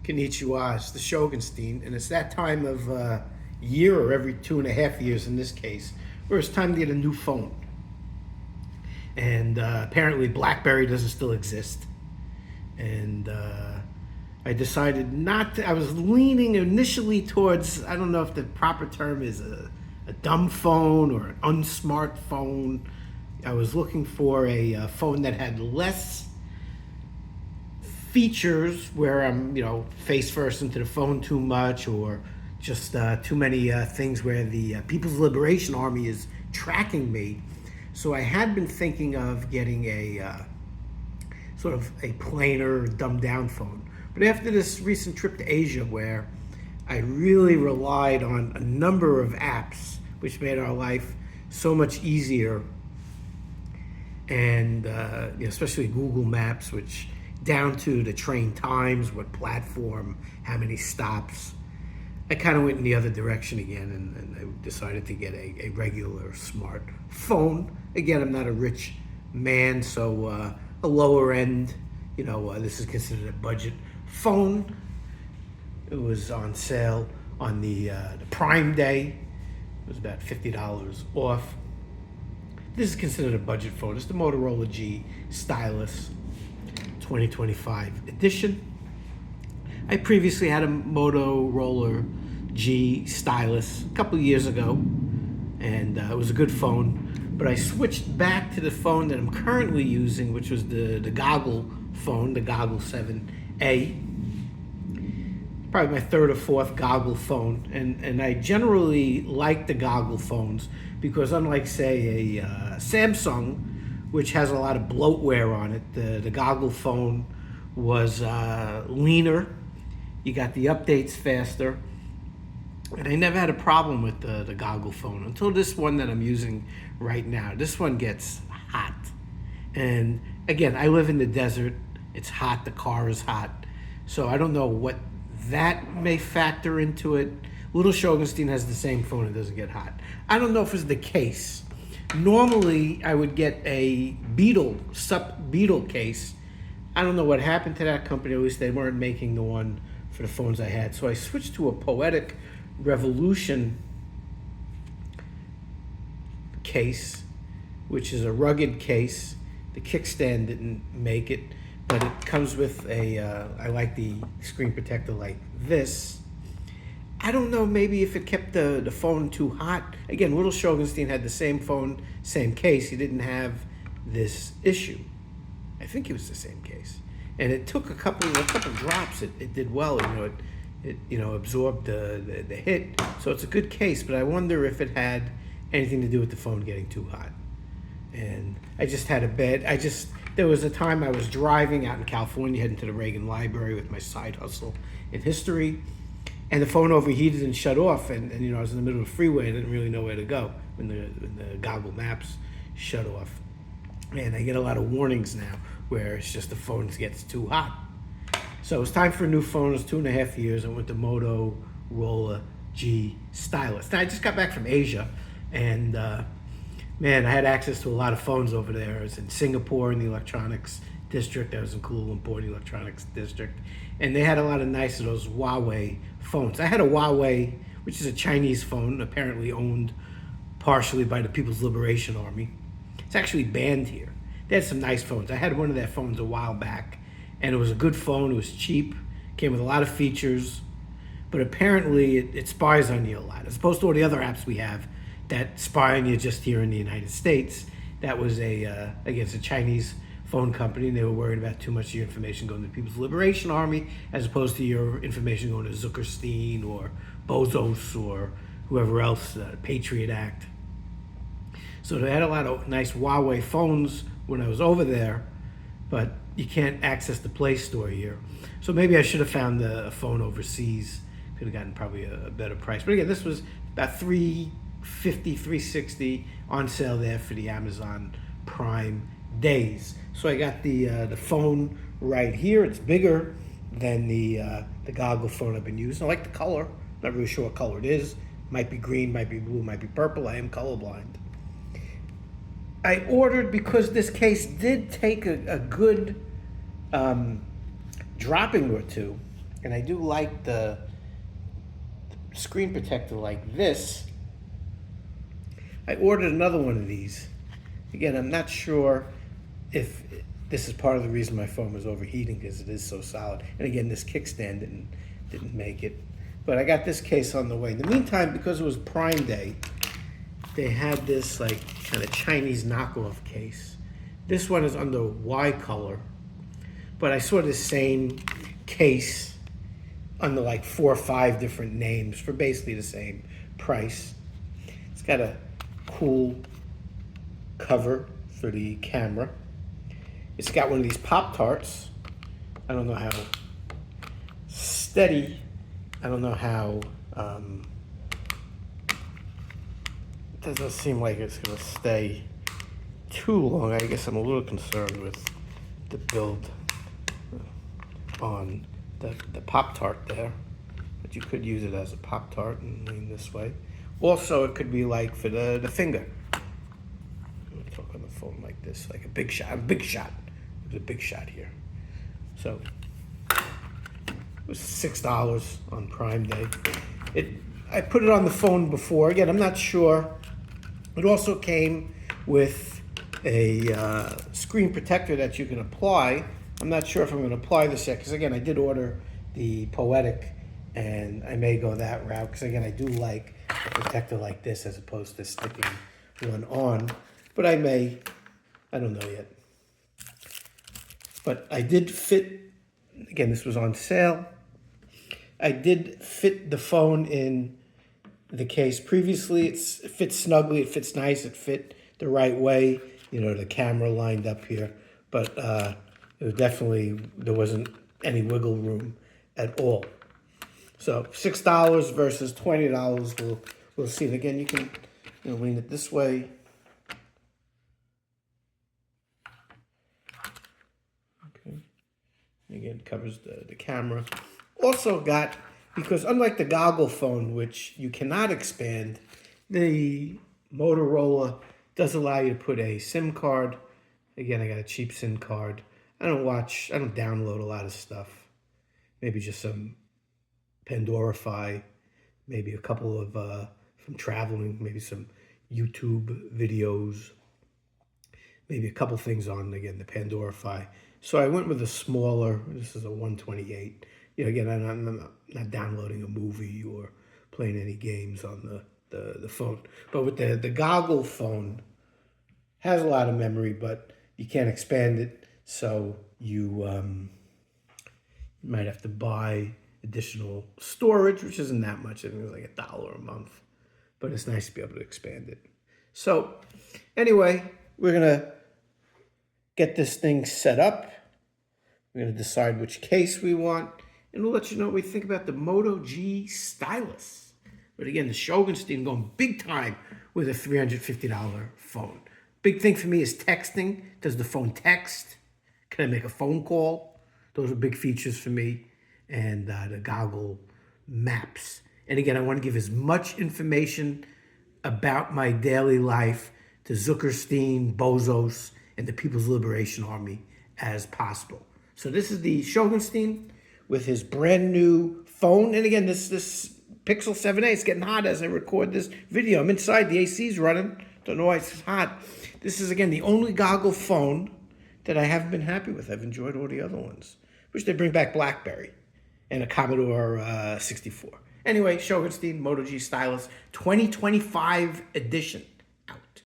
Konnichiwa, it's the Shogunstein, and it's that time of year, or every 2.5 years in this case, where it's time to get a new phone. And apparently BlackBerry doesn't still exist. And I decided not to, I was leaning initially towards, I don't know if the proper term is a dumb phone or an unsmart phone. I was looking for a phone that had less features where I'm, face first into the phone too much, or just too many things where the People's Liberation Army is tracking me. So I had been thinking of getting a sort of a plainer, dumbed down phone. But after this recent trip to Asia, where I really relied on a number of apps, which made our life so much easier, and especially Google Maps, which down to the train times, what platform, how many stops, I kind of went in the other direction again, and I decided to get a regular smart phone. Again, I'm not a rich man, so a lower end, this is considered a budget phone. It was on sale on the Prime Day. It was about $50 off. This is considered a budget phone. It's the Motorola G Stylus 2025 edition. I previously had a Motorola G Stylus a couple of years ago, and it was a good phone, but I switched back to the phone that I'm currently using, which was the Goggle phone, the Goggle 7A. Probably my third or fourth Goggle phone, and I generally like the Goggle phones because, unlike, say, a Samsung, which has a lot of bloatware on it, the Goggle phone was leaner. You got the updates faster, and I never had a problem with the Goggle phone until this one that I'm using right now. This one gets hot, and again, I live in the desert. It's hot. The car is hot, so I don't know what that may factor into it. Little Shogunstein has the same phone. It doesn't get hot. I don't know if it's the case. Normally, I would get a SUP Beetle case. I don't know what happened to that company. At least they weren't making the one for the phones I had. So I switched to a Poetic Revolution case, which is a rugged case. The kickstand didn't make it, but it comes with I like the screen protector like this. I don't know, maybe if it kept the phone too hot. Again, Little Shogunstein had the same phone, same case. He didn't have this issue. I think it was the same case. And it took a couple drops. It did well. It absorbed the hit. So it's a good case, but I wonder if it had anything to do with the phone getting too hot. And I just had there was a time I was driving out in California, heading to the Reagan Library with my side hustle in history, and the phone overheated and shut off, and I was in the middle of the freeway. I didn't really know where to go when the Goggle Maps shut off. And I get a lot of warnings now where it's just the phone gets too hot. So it's time for a new phone. It was 2.5 years. I went to Motorola G Stylus. Now, I just got back from Asia, and man, I had access to a lot of phones over there. I was in Singapore in the electronics district. I was in Kuala Lumpur in the electronics district. And they had a lot of nice of those Huawei phones. I had a Huawei, which is a Chinese phone, apparently owned partially by the People's Liberation Army. It's actually banned here. They had some nice phones. I had one of their phones a while back, and it was a good phone. It was cheap, came with a lot of features, but apparently it spies on you a lot, as opposed to all the other apps we have that spy on you just here in the United States. That was a Chinese phone company, and they were worried about too much of your information going to the People's Liberation Army, as opposed to your information going to Zuckerstein or Bozos or whoever else, Patriot Act. So they had a lot of nice Huawei phones when I was over there, but you can't access the Play Store here. So maybe I should have found a phone overseas. Could have gotten probably a better price. But again, this was about $350, $360 on sale there for the Amazon Prime days. So I got the phone right here. It's bigger than the Goggle phone I've been using. I like the color. Not really sure what color it is. Might be green, might be blue, might be purple. I am colorblind. I ordered, because this case did take a good dropping or two, And I do like the screen protector like this. I ordered another one of these. Again, I'm not sure if this is part of the reason my phone was overheating, because it is so solid. And again, this kickstand didn't make it. But I got this case on the way. In the meantime, because it was Prime Day, they had this like kind of Chinese knockoff case. This one is under Weycolor, but I saw the same case under like 4 or 5 different names for basically the same price. It's got a cool cover for the camera. It's got one of these Pop-Tarts. I don't know how steady, I don't know how, it doesn't seem like it's gonna stay too long. I guess I'm a little concerned with the build on the Pop-Tart there, but you could use it as a Pop-Tart and lean this way. Also, it could be like for the finger. I'm gonna talk on the phone like this, like a big shot. There's a big shot here. So it was $6 on Prime Day. I put it on the phone before. Again, I'm not sure. It also came with a screen protector that you can apply. I'm not sure if I'm going to apply this yet, because again, I did order the Poetic, and I may go that route, because again, I do like a protector like this as opposed to sticking one on. But I don't know yet. But I did fit, again, this was on sale. I did fit the phone in the case previously. It fits snugly, it fits nice, it fit the right way. You know, the camera lined up here, but it was definitely, there wasn't any wiggle room at all. So $6 versus $20, we'll see. And again, you can lean it this way. Okay. Again, covers the camera. Also got, because unlike the goggle phone, which you cannot expand, the Motorola does allow you to put a SIM card. Again, I got a cheap SIM card. I don't download a lot of stuff. Maybe just some Pandorify, maybe a couple of, from traveling, maybe some YouTube videos, maybe a couple things on, again, the Pandorify. So I went with a smaller, this is a 128. Again, I'm not downloading a movie or playing any games on the phone. But with the goggle phone, has a lot of memory, but you can't expand it. So you might have to buy additional storage, which isn't that much. I think it's like $1 a month. But it's nice to be able to expand it. So anyway, we're going to get this thing set up. We're going to decide which case we want. And we'll let you know what we think about the Moto G Stylus. But again, the Shogunstein going big time with a $350 phone. Big thing for me is texting. Does the phone text? Can I make a phone call? Those are big features for me. And the goggle maps. And again, I want to give as much information about my daily life to Zuckerstein, Bozos, and the People's Liberation Army as possible. So this is the Shogunstein with his brand new phone. And again, this Pixel 7a, it's getting hot as I record this video. I'm inside, the AC's running. Don't know why it's hot. This is, again, the only goggle phone that I haven't been happy with. I've enjoyed all the other ones. Wish they'd bring back BlackBerry and a Commodore 64. Anyway, Shogunstein Moto G Stylus 2025 edition.